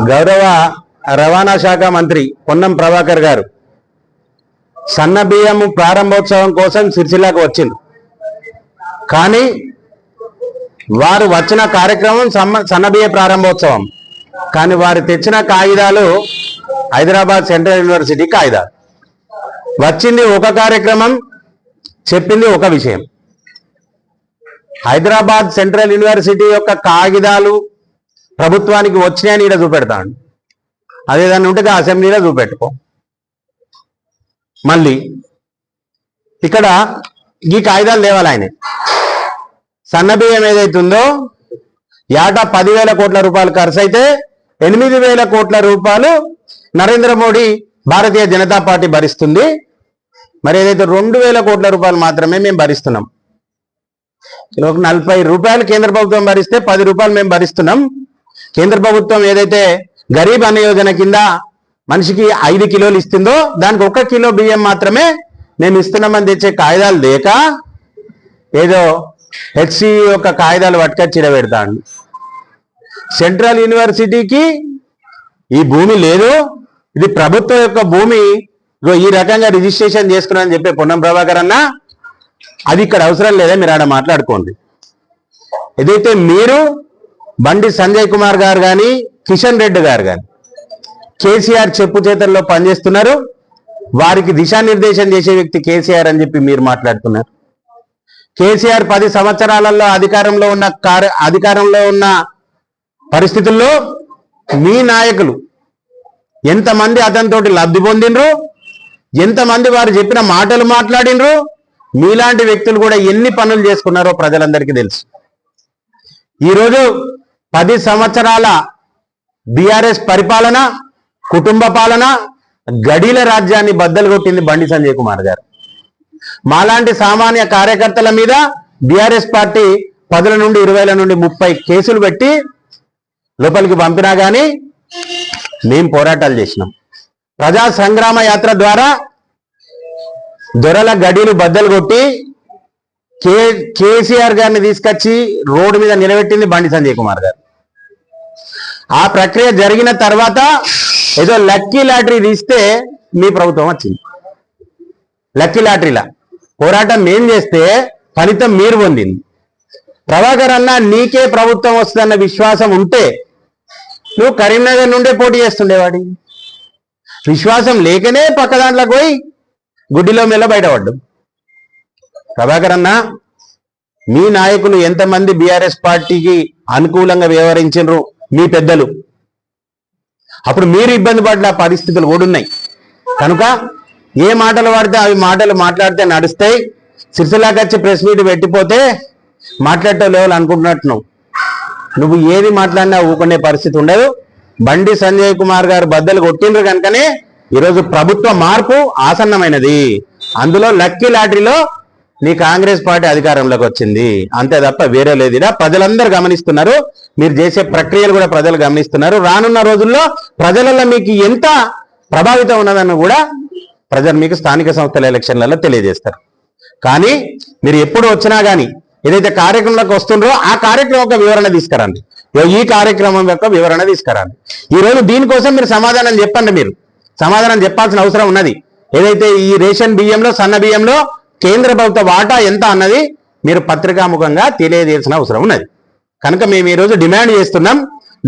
గౌరవ రవాణా శాఖ మంత్రి పొన్నం ప్రభాకర్ గారు సన్న బియ్యం ప్రారంభోత్సవం కోసం సిరిసిల్లకు వచ్చింది. కానీ వారు వచ్చిన కార్యక్రమం సన్న బియ్య ప్రారంభోత్సవం, కానీ వారు తెచ్చిన కాగితాలు హైదరాబాద్ సెంట్రల్ యూనివర్సిటీ కాగితాలు. వచ్చింది ఒక కార్యక్రమం, చెప్పింది ఒక విషయం. హైదరాబాద్ సెంట్రల్ యూనివర్సిటీ యొక్క కాగితాలు ప్రభుత్వానికి వచ్చినాయని ఇక్కడ చూపెడతాను. అదేదాన్ని ఉంటే అసెంబ్లీలో చూపెట్టుకో. మళ్ళీ ఇక్కడ ఈ కాగితాలు లేవాలి. ఆయన సన్నబియ్యం ఏదైతుందో ఏటా 10,000 కోట్ల రూపాయలు ఖర్చు అయితే 8,000 కోట్ల రూపాయలు నరేంద్ర మోడీ భారతీయ జనతా పార్టీ భరిస్తుంది. మరి ఏదైతే 2,000 కోట్ల రూపాయలు మాత్రమే మేము భరిస్తున్నాం. 40 రూపాయలు కేంద్ర ప్రభుత్వం భరిస్తే 10 రూపాయలు మేము భరిస్తున్నాం. కేంద్ర ప్రభుత్వం ఏదైతే గరీబ్ అన్న యోజన కింద మనిషికి 5 కిలోలు ఇస్తుందో దానికి 1 కిలో బియ్యం మాత్రమే మేము ఇస్తున్నామని తెచ్చే కాగితాలు లేక ఏదో హెచ్సి యొక్క కాగితాలు పట్టుకొచ్చి పెడతాడు. సెంట్రల్ యూనివర్సిటీకి ఈ భూమి లేదు, ఇది ప్రభుత్వం యొక్క భూమి, ఈ రకంగా రిజిస్ట్రేషన్ చేసుకున్నారని చెప్పే పొన్నం ప్రభాకర్ అన్న, అది ఇక్కడ అవసరం లేదా, మీరు ఆడ మాట్లాడుకోండి. ఏదైతే మీరు బండి సంజయ్ కుమార్ గారు కానీ కిషన్ రెడ్డి గారు కానీ కేసీఆర్ చెప్పు చేతల్లో పనిచేస్తున్నారు, వారికి దిశానిర్దేశం చేసే వ్యక్తి కేసీఆర్ అని చెప్పి మీరు మాట్లాడుతున్నారు. కేసీఆర్ 10 సంవత్సరాలలో అధికారంలో ఉన్న పరిస్థితుల్లో మీ నాయకులు ఎంతమంది అతనితోటి లబ్ధి పొందినరు, ఎంతమంది వారు చెప్పిన మాటలు మాట్లాడినరు, మీలాంటి వ్యక్తులు కూడా ఎన్ని పనులు చేసుకున్నారో ప్రజలందరికీ తెలుసు. ఈరోజు 10 సంవత్సరాల బీఆర్ఎస్ పరిపాలన, కుటుంబ పాలన, గడీల రాజ్యాన్ని బద్దలు కొట్టింది బండి సంజయ్ కుమార్ గారు. మాలాంటి సామాన్య కార్యకర్తల మీద బీఆర్ఎస్ పార్టీ 10 నుండి 20 నుండి 30 కేసులు పెట్టి లోపలికి పంపినా కానీ మేము పోరాటాలు చేసినాం. ప్రజా సంగ్రామ యాత్ర ద్వారా దొరల గడీలు బద్దలు కొట్టి కేసీఆర్ గారిని తీసుకొచ్చి రోడ్డు మీద నిలబెట్టింది బండి సంజయ్ కుమార్ గారు. ఆ ప్రక్రియ జరిగిన తర్వాత ఏదో లక్కీ లాటరీ తీస్తే మీ ప్రభుత్వం వచ్చింది. లక్కీ లాటరీలా పోరాటం మేం చేస్తే ఫలితం మీరు పొందింది. ప్రభాకర్ అన్న, నీకే ప్రభుత్వం వస్తుందన్న విశ్వాసం ఉంటే నువ్వు కరీంనగర్ నుండే పోటీ చేస్తుండేవాడి. విశ్వాసం లేకనే పక్క దాంట్లోకి పోయి గుడ్డిలో మెల్ల బయటపడ్డు. ప్రభాకర్ అన్న, మీ నాయకులు ఎంతమంది బీఆర్ఎస్ పార్టీకి అనుకూలంగా వ్యవహరించారు, మీ పెద్దలు, అప్పుడు మీరు ఇబ్బంది పడ్డ పరిస్థితులు కూడా ఉన్నాయి. కనుక ఏ మాటలు వాడితే అవి మాటలు మాట్లాడితే నడుస్తాయి. సిరిసిల్లాకి వచ్చి ప్రెస్ మీట్ పెట్టిపోతే మాట్లాడటం లేవాలి అనుకుంటున్నట్టు నువ్వు ఏది మాట్లాడినా ఊకునే పరిస్థితి ఉండదు. బండి సంజయ్ కుమార్ గారు బద్దలు కొట్టిండ్రు కనుకనే ఈరోజు ప్రభుత్వ మార్పు ఆసన్నమైనది. అందులో లక్కీ లాటరీలో నీ కాంగ్రెస్ పార్టీ అధికారంలోకి వచ్చింది, అంతే తప్ప వేరే లేదు. ప్రజలందరూ గమనిస్తున్నారు, మీరు చేసే ప్రక్రియలు కూడా ప్రజలు గమనిస్తున్నారు. రానున్న రోజుల్లో ప్రజలలో మీకు ఎంత ప్రభావితం ఉన్నదని కూడా ప్రజలు మీకు స్థానిక సంస్థల ఎలక్షన్లలో తెలియజేస్తారు. కానీ మీరు ఎప్పుడు వచ్చినా కానీ ఏదైతే కార్యక్రమంలోకి వస్తుండ్రో ఆ కార్యక్రమం యొక్క వివరణ తీసుకురండి. ఈ కార్యక్రమం యొక్క వివరణ తీసుకురండి. ఈరోజు దీనికోసం మీరు సమాధానం చెప్పండి. మీరు సమాధానం చెప్పాల్సిన అవసరం ఉన్నది. ఏదైతే ఈ రేషన్ బియ్యంలో, సన్న బియ్యంలో కేంద్ర ప్రభుత్వ వాటా ఎంత అన్నది మీరు పత్రికాముఖంగా తెలియజేయాల్సిన అవసరం ఉన్నది. కనుక మేము ఈరోజు డిమాండ్ చేస్తున్నాం.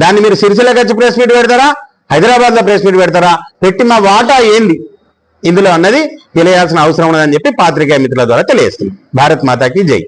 దాన్ని మీరు సిరిసిల్లకు వచ్చి ప్రెస్ మీట్ పెడతారా, హైదరాబాద్లో ప్రెస్ మీట్ పెడతారా, పెట్టి మా వాటా ఏంది ఇందులో అన్నది తెలియాల్సిన అవసరం ఉన్నదని చెప్పి పాత్రికేయ మిత్రుల ద్వారా తెలియజేస్తున్నాం. భారత్ మాతాకి జై.